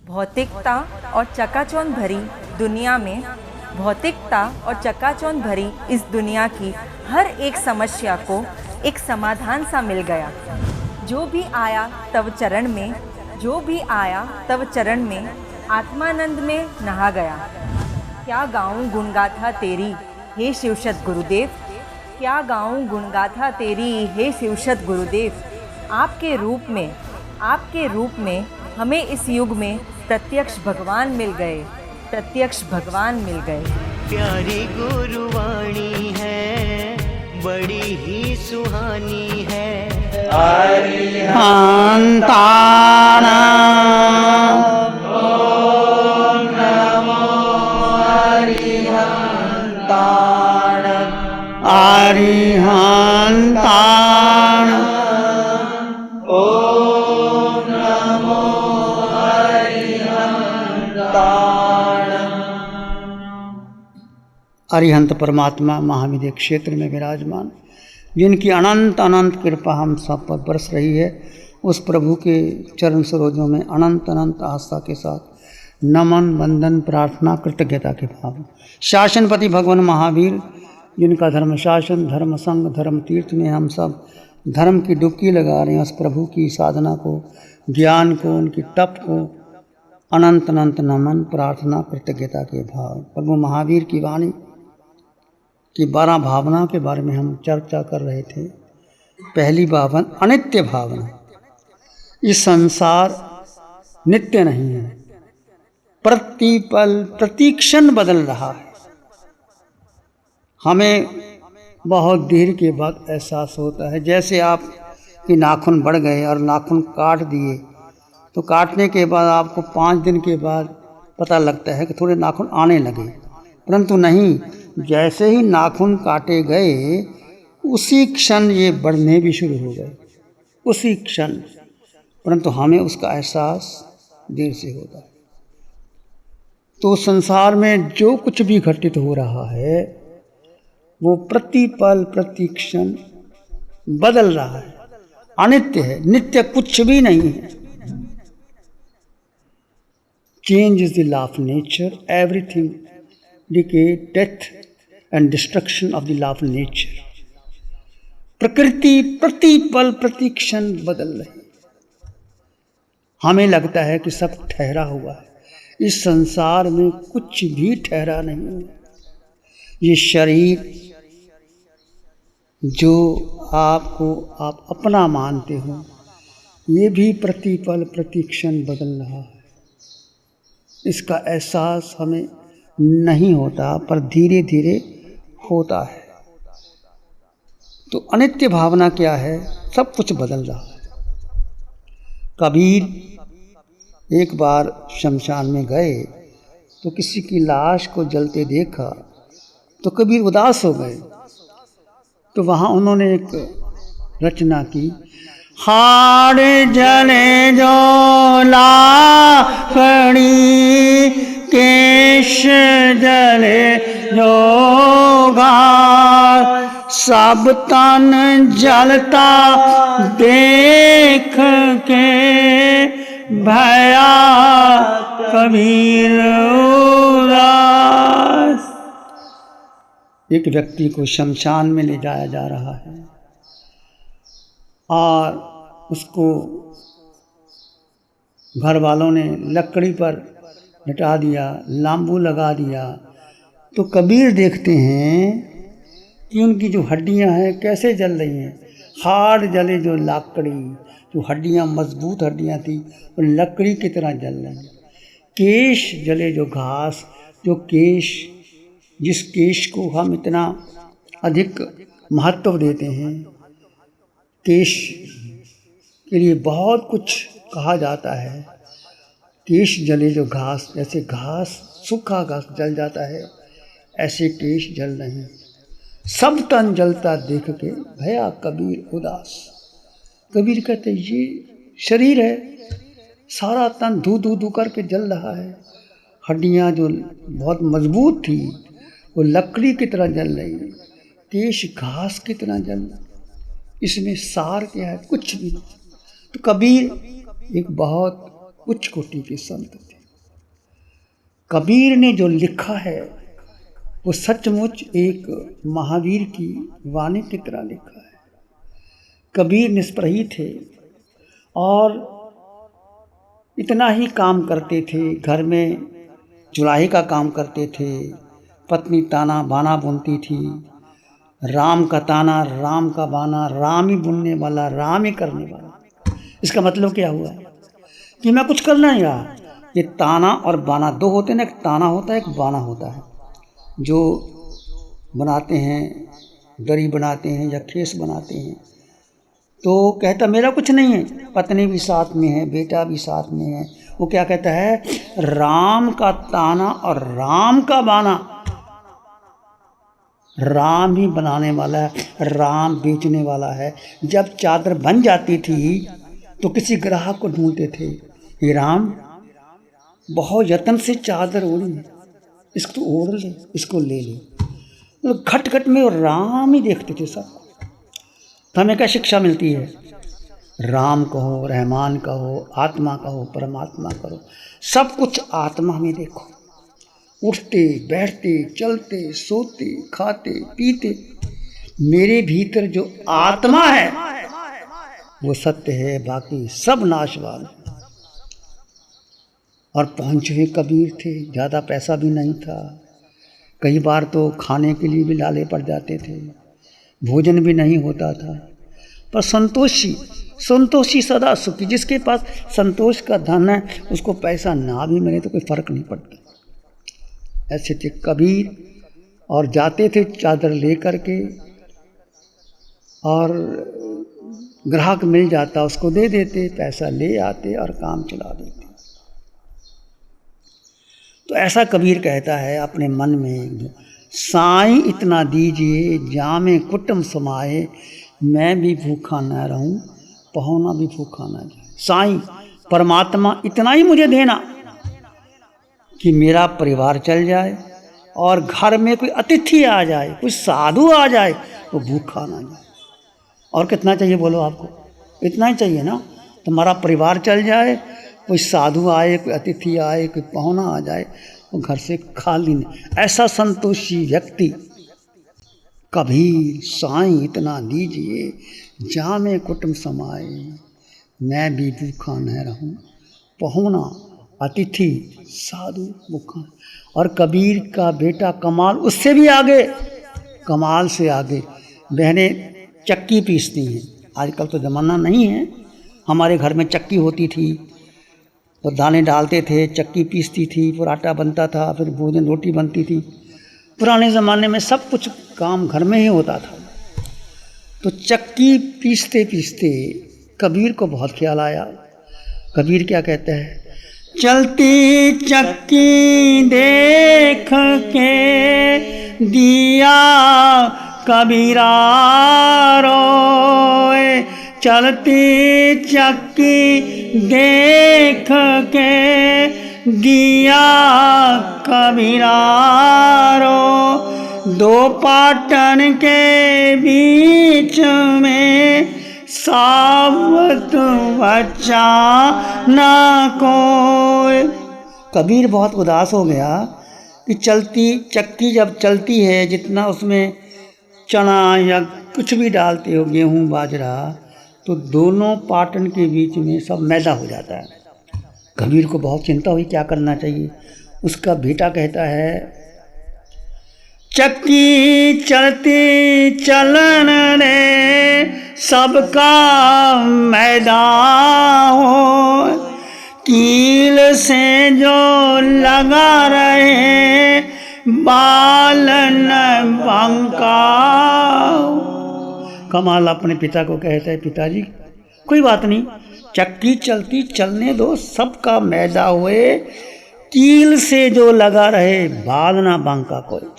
भौतिकता और चकाचौंध भरी दुनिया में इस दुनिया की हर एक समस्या को एक समाधान सा मिल गया। जो भी आया तव चरण में आत्मानंद में नहा गया। क्या गाऊं गुणगाथा तेरी हे शिवशत गुरुदेव, क्या गाऊं गुणगाथा तेरी हे शिवशत गुरुदेव। आपके रूप में हमें इस युग में प्रत्यक्ष भगवान मिल गए। प्यारी गुरुवाणी है, बड़ी ही सुहानी है। अरिहंताणं ओम नमो अरिहंताणं ओम नमो अरिहंत परमात्मा महाविद्य क्षेत्र में विराजमान, जिनकी अनंत अनंत कृपा हम सब पर बरस रही है, उस प्रभु के चरण सरोजों में अनंत अनंत आस्था के साथ नमन वंदन प्रार्थना कृतज्ञता के भाव। शासनपति भगवान महावीर, जिनका धर्म शासन धर्म संग धर्म तीर्थ में हम सब धर्म की डुबकी लगा रहे हैं, उस प्रभु की साधना को, ज्ञान को, उनकी तप को अनंत अनंत नमन प्रार्थना कृतज्ञता के भाव। प्रभु महावीर की वाणी की 12 भावनाओं के बारे में हम चर्चा कर रहे थे। पहली भावना अनित्य भावना। इस संसार नित्य नहीं है, प्रतिपल प्रतिक्षण बदल रहा है। हमें बहुत देर के बाद एहसास होता है, जैसे आप के नाखून बढ़ गए और नाखून काट दिए, तो काटने के बाद आपको 5 दिन के बाद पता लगता है कि थोड़े नाखून आने लगे, परंतु नहीं, जैसे ही नाखून काटे गए उसी क्षण ये बढ़ने भी शुरू हो गए, उसी क्षण। परंतु हमें उसका एहसास देर से होता है। तो संसार में जो कुछ भी घटित हो रहा है वो प्रतिपल प्रतिक्षण बदल रहा है, अनित्य है, नित्य कुछ भी नहीं है। Change is the law of nature, everything decay, death and destruction of the law of nature। प्रकृति प्रतिपल प्रतिक्षण बदल रही। हमें लगता है कि सब ठहरा हुआ है, इस संसार में कुछ भी ठहरा नहीं है। ये शरीर जो आप अपना मानते हो, ये भी प्रतिपल प्रतिक्षण बदल रहा है। इसका एहसास हमें नहीं होता, पर धीरे धीरे होता है। तो अनित्य भावना क्या है? सब कुछ बदल रहा है। कबीर एक बार शमशान में गए तो किसी की लाश को जलते देखा तो कबीर उदास हो गए। तो वहाँ उन्होंने एक रचना की, हाड़ जले जो लाखड़ी, केश जले जो घास, सब तन जलता देख के भया कबीर उदास। एक व्यक्ति को शमशान में ले जाया जा रहा है और उसको घर वालों ने लकड़ी पर लटा दिया, लांबू लगा दिया। तो कबीर देखते हैं कि उनकी जो हड्डियां हैं कैसे जल रही हैं। हाड़ जले जो लाकड़ी, जो हड्डियां मजबूत हड्डियां थी वो लकड़ी की तरह जल रही हैं। केश जले जो घास, जो केश, जिस केश को हम इतना अधिक महत्व देते हैं, केश के लिए बहुत कुछ कहा जाता है। केश जले जो घास, जैसे घास सूखा घास जल जाता है, ऐसे केश जल रहे हैं। सब तन जलता देख के भया कबीर उदास। कबीर कहते ये शरीर है, सारा तन धू धू धू करके जल रहा है। हड्डियाँ जो बहुत मजबूत थी वो लकड़ी की तरह जल रही है, केश घास की तरह जल रहा है। इसमें सार क्या है? कुछ भी नहीं। तो कबीर एक बहुत उच्च कोटि के संत थे। कबीर ने जो लिखा है वो सचमुच एक महावीर की वाणी की तरह लिखा है। कबीर निष्प्रही थे और इतना ही काम करते थे, घर में चुराहे का काम करते थे, पत्नी ताना बाना बुनती थी, राम का ताना राम का बाना, राम ही बुनने वाला राम ही करने वाला। इसका मतलब क्या हुआ कि मैं कुछ करना नहीं रहा। ये ताना और बाना दो होते हैं ना, एक ताना होता है एक बाना होता है। जो बनाते हैं, दरी बनाते हैं या खेस बनाते हैं, तो कहता मेरा कुछ नहीं है, पत्नी भी साथ में है, बेटा भी साथ में है। वो क्या कहता है, राम का ताना और राम का बाना, राम ही बनाने वाला है, राम बेचने वाला है। जब चादर बन जाती थी तो किसी ग्राहक को ढूंढते थे, ये राम बहुत यत्न से चादर ओढ़ी है, इसको तो ओढ़ ले, इसको ले ले। तो घट घट में राम ही देखते थे सब। तो हमें क्या शिक्षा मिलती है, राम कहो, रहमान कहो, आत्मा कहो, परमात्मा करो, सब कुछ आत्मा में देखो। उठते बैठते चलते सोते खाते पीते मेरे भीतर जो आत्मा है वो सत्य है, बाकी सब नाशवान है। और पहुँचे हुए कबीर थे, ज़्यादा पैसा भी नहीं था, कई बार तो खाने के लिए भी लाले पड़ जाते थे, भोजन भी नहीं होता था, पर संतोषी सदा सुखी। जिसके पास संतोष का धन है उसको पैसा ना भी मिले तो कोई फर्क नहीं पड़ता। ऐसे थे कबीर। और जाते थे चादर ले करके, और ग्राहक मिल जाता उसको दे देते, पैसा ले आते और काम चला देते। तो ऐसा कबीर कहता है अपने मन में, साईं इतना दीजिए जामे कुटुम समाए, मैं भी भूखा न रहूं पहुना भी भूखा न जाए। साईं परमात्मा इतना ही मुझे देना कि मेरा परिवार चल जाए और घर में कोई अतिथि आ जाए, कोई साधु आ जाए वो भूखा ना जाए। और कितना चाहिए बोलो आपको, इतना ही चाहिए ना। तुम्हारा परिवार चल जाए, कोई साधु आए, कोई अतिथि आए, कोई पहुना आ जाए, वो घर से खाली नहीं। ऐसा संतोषी व्यक्ति कबीर। साईं इतना दीजिए जामे कुटुम समाए, मैं भी भूखा न रहूं पहुना अतिथि साधु भूखा। और कबीर का बेटा कमाल उससे भी आगे, कमाल से आगे। बहनें चक्की पीसती हैं, आजकल तो ज़माना नहीं है, हमारे घर में चक्की होती थी, तो दाने डालते थे, चक्की पीसती थी, फिर आटा बनता था, फिर भोजन रोटी बनती थी। पुराने ज़माने में सब कुछ काम घर में ही होता था। तो चक्की पीसते पीसते कबीर को बहुत ख्याल आया। कबीर क्या कहते हैं, चलती चक्की देख के दिया कबीरा रोए, चलती चक्की देख के दिया कबीरा रो, दो पाटन के बीच में सावत बच्चा ना कोई। कबीर बहुत उदास हो गया कि चलती चक्की जब चलती है, जितना उसमें चना या कुछ भी डालते हो, गेहूँ बाजरा, तो दोनों पाटन के बीच में सब मैदा हो जाता है। कबीर को बहुत चिंता हुई, क्या करना चाहिए। उसका बेटा कहता है, चक्की चलती चलन रे सबका मैदा हो, कील से जो लगा रहे बालन बंका। कमाल अपने पिता को कहता है, पिताजी कोई बात नहीं, चक्की चलती चलने दो, सबका मैदा हुए, कील से जो लगा रहे बालना बांका कोई।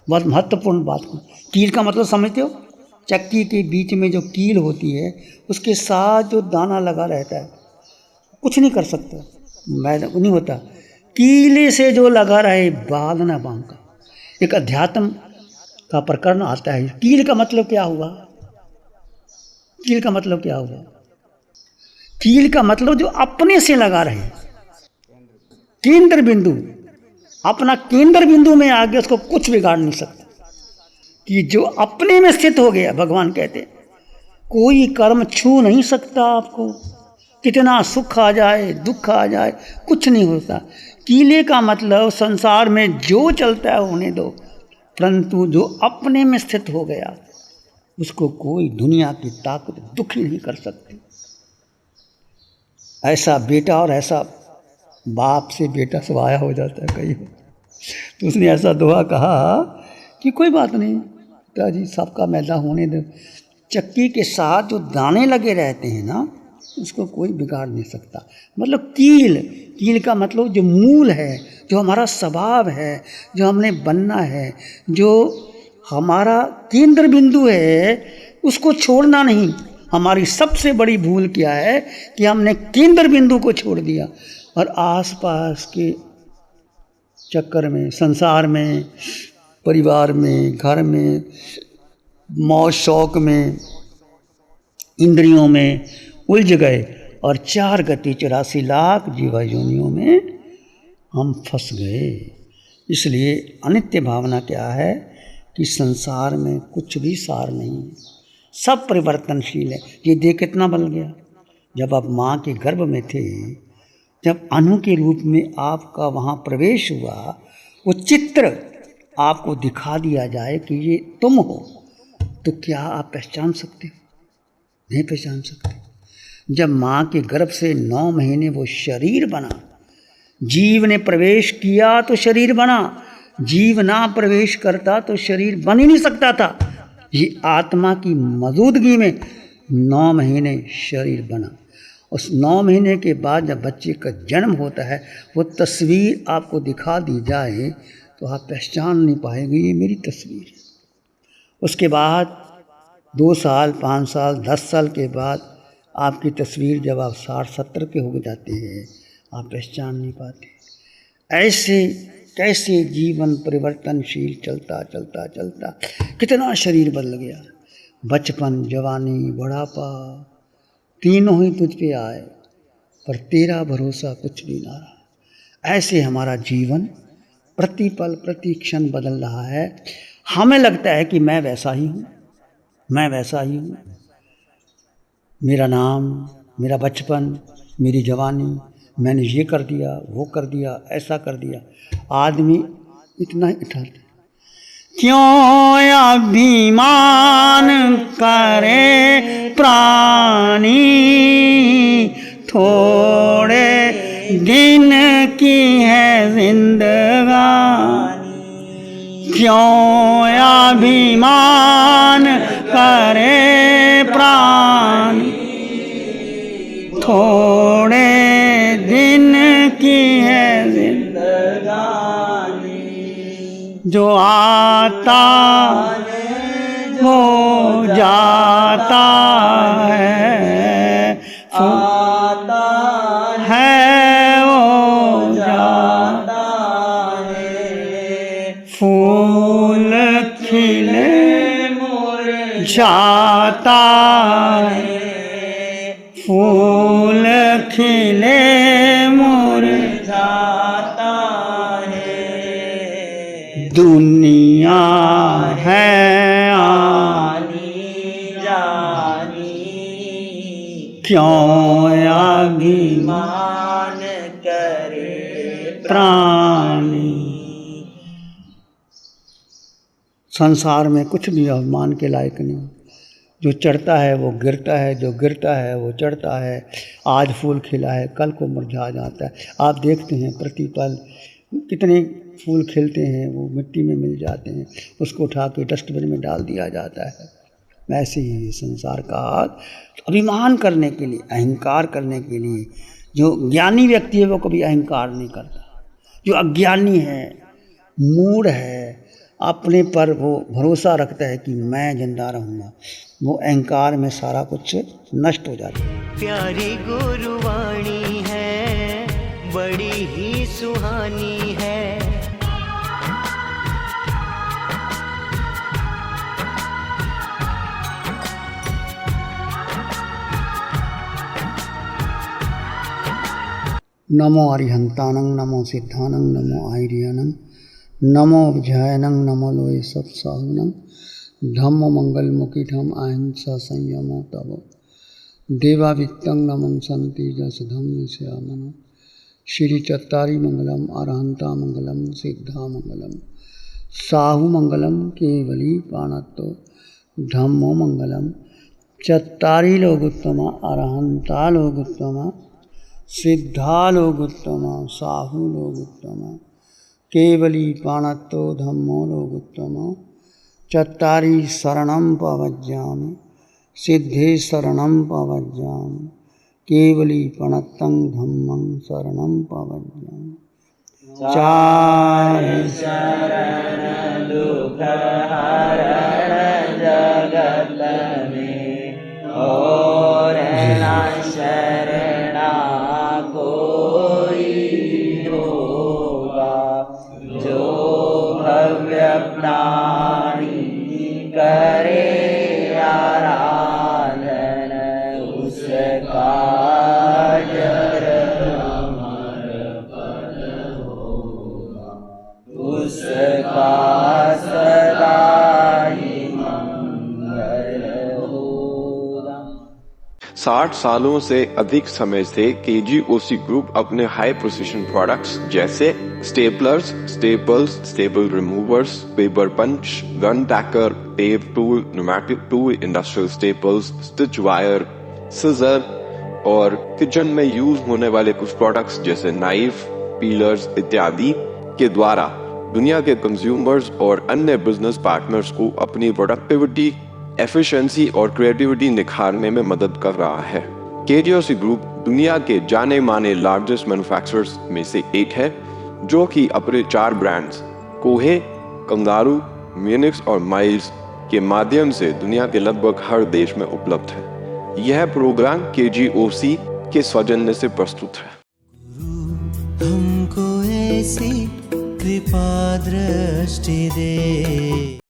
बहुत महत्वपूर्ण बात। कील का मतलब समझते हो, चक्की के बीच में जो कील होती है उसके साथ जो दाना लगा रहता है, कुछ नहीं कर सकता, मैदा नहीं होता। कीले से जो लगा रहे बालना बांका। एक अध्यात्म का प्रकरण आता है। कील का मतलब क्या हुआ, कील का मतलब क्या हुआ, कील का मतलब जो अपने से लगा रहे, केंद्र बिंदु, अपना केंद्र बिंदु में आगे उसको कुछ बिगाड़ नहीं सकता। कि जो अपने में स्थित हो गया, भगवान कहते हैं कोई कर्म छू नहीं सकता आपको, कितना सुख आ जाए दुख आ जाए कुछ नहीं होता। कीले का मतलब संसार में जो चलता है होने दो, परंतु जो अपने में स्थित हो गया उसको कोई दुनिया की ताकत दुखी नहीं कर सकती। ऐसा बेटा और ऐसा बाप से बेटा सवाया हो जाता है कई बार। तो उसने ऐसा दुआ कहा कि कोई बात नहीं पिताजी, सबका मैदा होने दो। चक्की के साथ जो दाने लगे रहते हैं ना, उसको कोई बिगाड़ नहीं सकता। मतलब कील का मतलब जो मूल है, जो हमारा स्वभाव है, जो हमने बनना है, जो हमारा केंद्र बिंदु है, उसको छोड़ना नहीं। हमारी सबसे बड़ी भूल क्या है कि हमने केंद्र बिंदु को छोड़ दिया और आसपास के चक्कर में, संसार में, परिवार में, घर में, मौज शौक में, इंद्रियों में उलझ गए और 4 गति 84 लाख जीवा योनियों में हम फंस गए। इसलिए अनित्य भावना क्या है कि संसार में कुछ भी सार नहीं है, सब परिवर्तनशील है। ये देह कितना बदल गया। जब आप माँ के गर्भ में थे, जब अनु के रूप में आपका वहाँ प्रवेश हुआ, वो चित्र आपको दिखा दिया जाए कि ये तुम हो, तो क्या आप पहचान सकते हो? नहीं पहचान सकते। जब माँ के गर्भ से 9 महीने वो शरीर बना, जीव ने प्रवेश किया तो शरीर बना, जीव ना प्रवेश करता तो शरीर बन ही नहीं सकता था। ये आत्मा की मौजूदगी में 9 महीने शरीर बना। उस 9 महीने के बाद जब बच्चे का जन्म होता है, वो तस्वीर आपको दिखा दी जाए तो आप पहचान नहीं पाएंगे ये मेरी तस्वीर है। उसके बाद 2 साल, 5 साल, 10 साल के बाद आपकी तस्वीर जब आप 60-70 के हो जाते हैं, आप पहचान नहीं पाते। ऐसे कैसे जीवन परिवर्तनशील चलता चलता चलता कितना शरीर बदल गया। बचपन, जवानी, बुढ़ापा तीनों ही तुझ पे आए, पर तेरा भरोसा कुछ भी ना रहा। ऐसे हमारा जीवन प्रतिपल प्रति क्षण बदल रहा है। हमें लगता है कि मैं वैसा ही हूँ, मैं वैसा ही हूँ। मेरा नाम, मेरा बचपन, मेरी जवानी, मैंने ये कर दिया, वो कर दिया, ऐसा कर दिया। आदमी इतना ही उठाता, क्यों अभिमान करे प्राणी, थोड़े दिन की है जिंदगानी। क्यों अभिमान करे प्राणी, थोड़े दिन की है जिंदगानी। जो आता वो जाता है, आता है वो जाता है। फूल खिले मुरझाता है, फूल खिले मुरझाता है। दुनिया है आनी जानी, क्यों अभिमान करे प्राणी। संसार में कुछ भी अभिमान के लायक नहीं। जो चढ़ता है वो गिरता है, जो गिरता है वो चढ़ता है। आज फूल खिला है, कल को मुरझा जाता है। आप देखते हैं प्रतिपल कितने फूल खिलते हैं, वो मिट्टी में मिल जाते हैं, उसको उठा के डस्टबिन में डाल दिया जाता है। वैसे ही संसार का हाल। तो अभिमान करने के लिए, अहंकार करने के लिए, जो ज्ञानी व्यक्ति है वो कभी अहंकार नहीं करता। जो अज्ञानी है, मूढ़ है, अपने पर वो भरोसा रखता है कि मैं जिंदा रहूँगा, वो अहंकार में सारा कुछ नष्ट हो जाता है। प्यारी गुरुवाणी है, बड़ी ही सुहानी है। नमो अरिहंतानं नमो सिद्धानं नमो आयर्यानं नमो अभ्यायनं नमो लोय सत्साहुनं धम्म मंगलमुखिठम अहिंसा संयमो तव देवावित्तं नमं सन्ति जस धम्म श्यामन श्री चत्तारी मंगलम अरहंता मंगलम सिद्धा मंगलम साहु मंगलम केवली पाणत्तो धम्मो मंगलम चत्तारी लोगोत्तमा अरहंता लोगोत्तमा सिद्धा लोगोत्तमा साहु लोगोत्तमा केवली पाणत्तो धम्मो लोगोत्तमा चत्तारी शरणं पवज्जामि सिद्धे शरणं पवज्जामि केवली पणत्तं धम्मं शरणं पवज्जामि चारि शरण दुख हरण जगत में और ना शरणा कोई होगा जो भव्य प्राणी करे आराधन उसका जर अमर पद होगा उसका सदा ही मंगल होगा। 60 सालों से अधिक समय से केजीओसी ग्रुप अपने हाई प्रिसिशन प्रोडक्ट्स जैसे staplers, staples, staple removers, paper punch, gun tacker, tape tool, pneumatic tool, industrial staples, stitch wire, scissor और किचन में यूज होने वाले कुछ प्रोडक्ट्स जैसे नाइफ, पीलर्स इत्यादि के द्वारा दुनिया के कंज्यूमर्स और अन्य बिजनेस पार्टनर्स को अपनी प्रोडक्टिविटी, एफिशिएंसी और क्रिएटिविटी निखारने में मदद कर रहा है। केजीओसी ग्रुप दुनिया के जाने माने लार्जेस्ट मैन्युफैक्चरर्स में से एक है जो कि अपने 4 ब्रांड्स कोहे, कंगारू, म्यूनिक्स और माइल्स के माध्यम से दुनिया के लगभग हर देश में उपलब्ध है। यह प्रोग्राम केजीओसी के सौजन्य से प्रस्तुत है। हमको ऐसी कृपा दृष्टि दे।